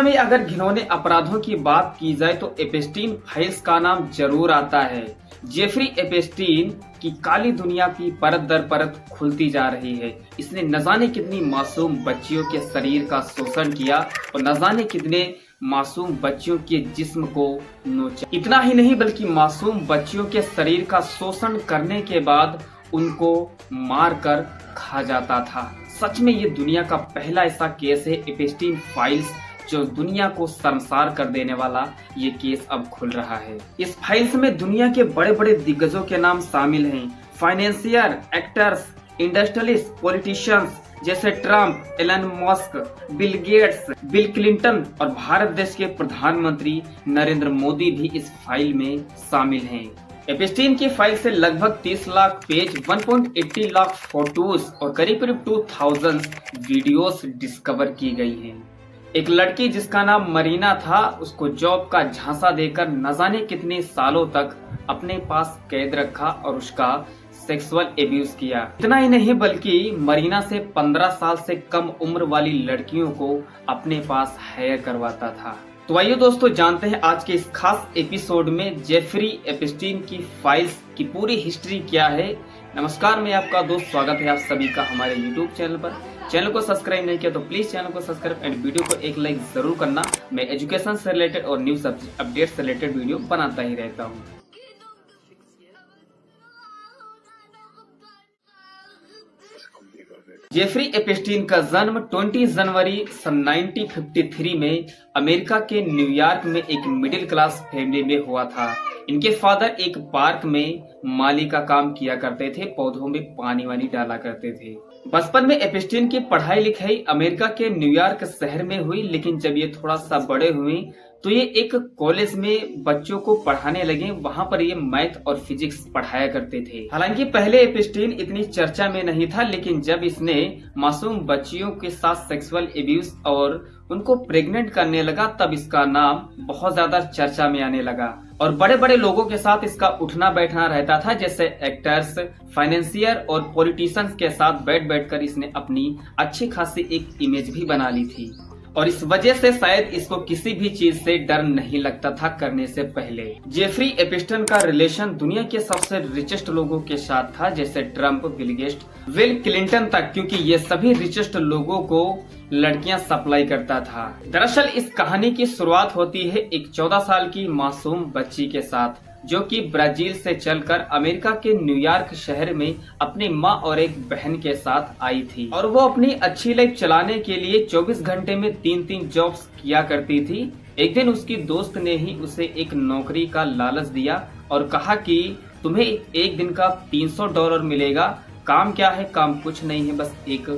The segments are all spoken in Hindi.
दुनिया में अगर घिनौने अपराधों की बात की जाए तो एपेस्टीन फाइल्स का नाम जरूर आता है। जेफरी एपेस्टीन की काली दुनिया की परत दर परत खुलती जा रही है। इसने न जाने कितनी मासूम बच्चियों के शरीर का शोषण किया और न जाने कितने मासूम बच्चियों के जिस्म को नोचा। इतना ही नहीं बल्कि मासूम बच्चियों के शरीर का शोषण करने के बाद उनको मार कर खा जाता था। सच में ये दुनिया का पहला ऐसा केस है एपेस्टीन फाइल्स, जो दुनिया को शर्मसार कर देने वाला ये केस अब खुल रहा है। इस फाइल्स में दुनिया के बड़े बड़े दिग्गजों के नाम शामिल हैं। फाइनेंशियर, एक्टर्स, इंडस्ट्रियलिस्ट, पॉलिटिशियंस जैसे Trump, Elon Musk, Bill Gates, Bill Clinton और भारत देश के प्रधानमंत्री नरेंद्र मोदी भी इस फाइल में शामिल हैं। एपेस्टीन की फाइल से लगभग 30 लाख पेज, 1.80 लाख फोटोज और करीब 2000 वीडियोस डिस्कवर की गई हैं। एक लड़की जिसका नाम मरीना था, उसको जॉब का झांसा देकर न जाने कितने सालों तक अपने पास कैद रखा और उसका सेक्सुअल एब्यूज किया। इतना ही नहीं बल्कि मरीना से 15 साल से कम उम्र वाली लड़कियों को अपने पास हायर करवाता था। तो आइए दोस्तों जानते हैं आज के इस खास एपिसोड में जेफरी एपेस्टीन की फाइल्स की पूरी हिस्ट्री क्या है। नमस्कार, मैं आपका दोस्त, स्वागत है आप सभी का हमारे YouTube चैनल पर। चैनल को सब्सक्राइब नहीं किया तो प्लीज चैनल को सब्सक्राइब एंड वीडियो को एक लाइक जरूर करना। मैं एजुकेशन से रिलेटेड और न्यूज अपडेट से रिलेटेड वीडियो बनाता ही रहता हूँ। जेफरी एपेस्टीन का जन्म 20 जनवरी सन 1953 में अमेरिका के न्यूयॉर्क में एक मिडिल क्लास फैमिली में हुआ था। इनके फादर एक पार्क में माली का काम किया करते थे, पौधों में पानी वानी डाला करते थे। बचपन में एपेस्टीन की पढ़ाई लिखाई अमेरिका के न्यूयॉर्क शहर में हुई, लेकिन जब ये थोड़ा सा बड़े हुए तो ये एक कॉलेज में बच्चों को पढ़ाने लगे। वहाँ पर ये मैथ और फिजिक्स पढ़ाया करते थे। हालांकि पहले एपेस्टीन इतनी चर्चा में नहीं था, लेकिन जब इसने मासूम बच्चियों के साथ सेक्सुअल एब्यूज और उनको प्रेग्नेंट करने लगा, तब इसका नाम बहुत ज्यादा चर्चा में आने लगा और बड़े बड़े लोगों के साथ इसका उठना बैठना रहता था, जैसे एक्टर्स, फाइनेंशियर और पॉलिटिशियंस के साथ बैठ बैठकर इसने अपनी अच्छी खासी एक इमेज भी बना ली थी। और इस वजह से शायद इसको किसी भी चीज से डर नहीं लगता था करने से पहले। जेफरी एपेस्टीन का रिलेशन दुनिया के सबसे रिचेस्ट लोगों के साथ था, जैसे Trump, bill Gates, Bill Clinton तक, क्योंकि ये सभी रिचेस्ट लोगों को लड़कियां सप्लाई करता था। दरअसल इस कहानी की शुरुआत होती है एक 14 साल की मासूम बच्ची के साथ, जो कि ब्राजील से चलकर अमेरिका के न्यूयॉर्क शहर में अपनी माँ और एक बहन के साथ आई थी और वो अपनी अच्छी लाइफ चलाने के लिए 24 घंटे में 3-3 जॉब्स किया करती थी। एक दिन उसकी दोस्त ने ही उसे एक नौकरी का लालच दिया और कहा कि तुम्हें एक दिन का $300 मिलेगा। काम क्या है? काम कुछ नहीं है, बस एक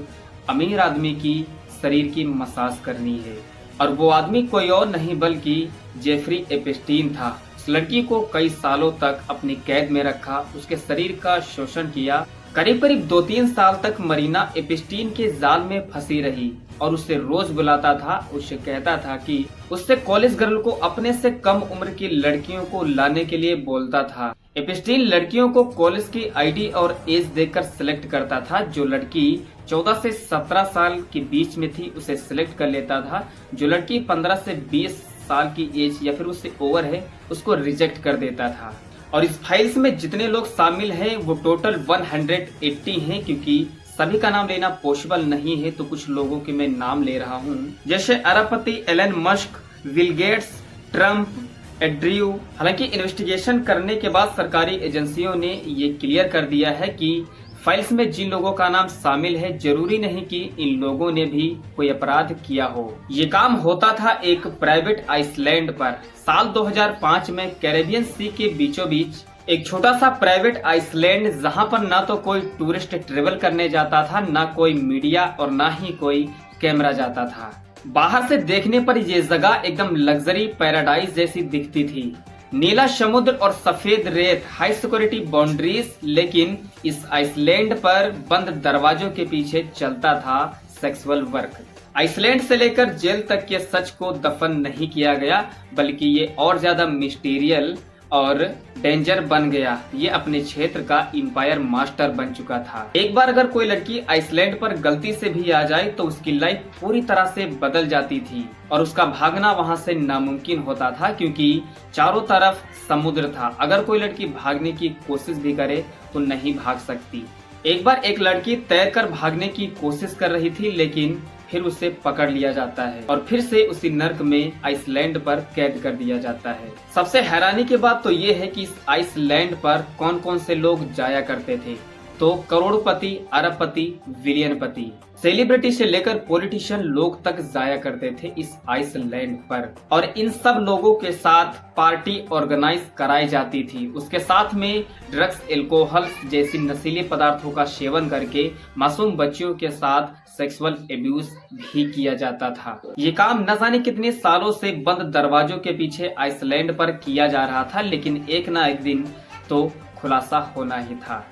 अमीर आदमी की शरीर की मसाज करनी है। और वो आदमी कोई और नहीं बल्कि जेफरी एपेस्टीन था। उस लड़की को कई सालों तक अपनी कैद में रखा, उसके शरीर का शोषण किया। करीब 2-3 साल तक मरीना एपेस्टीन के जाल में फंसी रही और उसे रोज बुलाता था। उसे कहता था कि उससे कॉलेज गर्ल को अपने से कम उम्र की लड़कियों को लाने के लिए बोलता था। एपेस्टीन लड़कियों को कॉलेज की आईडी और एज देखकर सिलेक्ट करता था। जो लड़की 14 से 17 साल के बीच में थी उसे सिलेक्ट कर लेता था। जो लड़की 15 से 20 साल की एज या फिर उससे ओवर है उसको रिजेक्ट कर देता था। और इस फाइल्स में जितने लोग शामिल हैं वो टोटल 180 हैं, क्योंकि सभी का नाम लेना पॉसिबल नहीं है, तो कुछ लोगों के मैं नाम ले रहा हूँ, जैसे अरबपति Elon Musk, Bill Gates, Trump, Andrew. हालांकि इन्वेस्टिगेशन करने के बाद सरकारी एजेंसियों ने ये क्लियर कर दिया है कि फाइल्स में जिन लोगों का नाम शामिल है जरूरी नहीं कि इन लोगों ने भी कोई अपराध किया हो। ये काम होता था एक प्राइवेट आइसलैंड पर। साल 2005 में कैरेबियन सी के बीचों बीच एक छोटा सा प्राइवेट आइसलैंड, जहां पर ना तो कोई टूरिस्ट ट्रेवल करने जाता था, ना कोई मीडिया और ना ही कोई कैमरा जाता था। बाहर से देखने पर ये जगह एकदम लग्जरी पैराडाइज जैसी दिखती थी। नीला समुद्र और सफेद रेत, हाई सिक्योरिटी बाउंड्रीज, लेकिन इस आइसलैंड पर बंद दरवाजों के पीछे चलता था सेक्सुअल वर्क। आइसलैंड से लेकर जेल तक के सच को दफन नहीं किया गया, बल्कि ये और ज्यादा मिस्टीरियल और डेंजर बन गया। ये अपने क्षेत्र का एम्पायर मास्टर बन चुका था। एक बार अगर कोई लड़की आइसलैंड पर गलती से भी आ जाए तो उसकी लाइफ पूरी तरह से बदल जाती थी और उसका भागना वहां से नामुमकिन होता था, क्योंकि चारों तरफ समुद्र था। अगर कोई लड़की भागने की कोशिश भी करे तो नहीं भाग सकती। एक बार एक लड़की तैरकर भागने की कोशिश कर रही थी, लेकिन फिर उसे पकड़ लिया जाता है और फिर से उसी नर्क में आइसलैंड पर कैद कर दिया जाता है। सबसे हैरानी की बात तो ये है कि इस आइसलैंड पर कौन कौन से लोग जाया करते थे। तो करोड़पति, अरबपति, बिलियनपति, सेलिब्रिटी से लेकर पॉलिटिशियन लोग तक जाया करते थे इस आइसलैंड पर, और इन सब लोगों के साथ पार्टी ऑर्गेनाइज कराई जाती थी। उसके साथ में ड्रग्स, एल्कोहल जैसी नशीले पदार्थों का सेवन करके मासूम बच्चियों के साथ सेक्सुअल एब्यूज भी किया जाता था। ये काम न जाने कितने सालों से बंद दरवाजों के पीछे आइसलैंड पर किया जा रहा था, लेकिन एक ना एक दिन तो खुलासा होना ही था।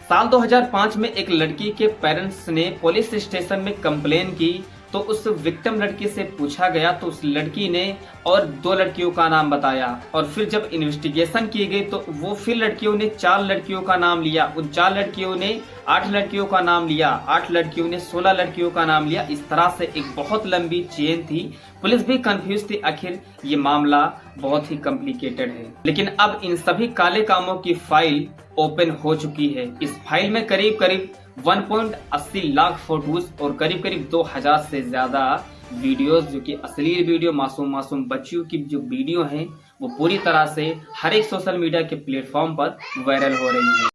साल 2005 में एक लड़की के पेरेंट्स ने पुलिस स्टेशन में कंप्लेन की, तो उस विक्टिम लड़की से पूछा गया तो उस लड़की ने और 2 लड़कियों का नाम बताया, और फिर जब इन्वेस्टिगेशन की गई तो वो फिर लड़कियों ने 4 लड़कियों का नाम लिया, उन 4 लड़कियों ने 8 लड़कियों का नाम लिया, 8 लड़कियों ने 16 लड़कियों का नाम लिया। इस तरह से एक बहुत लंबी चेन थी। पुलिस भी कंफ्यूज थी, आखिर ये मामला बहुत ही कॉम्प्लिकेटेड है। लेकिन अब इन सभी काले कामों की फाइल ओपन हो चुकी है। इस फाइल में करीब करीब 1.80 लाख फोटोज और करीब करीब 2000 से ज्यादा वीडियोस, जो कि अश्लील वीडियो, मासूम बच्चियों की जो वीडियो हैं वो पूरी तरह से हर एक सोशल मीडिया के प्लेटफॉर्म पर वायरल हो रही है।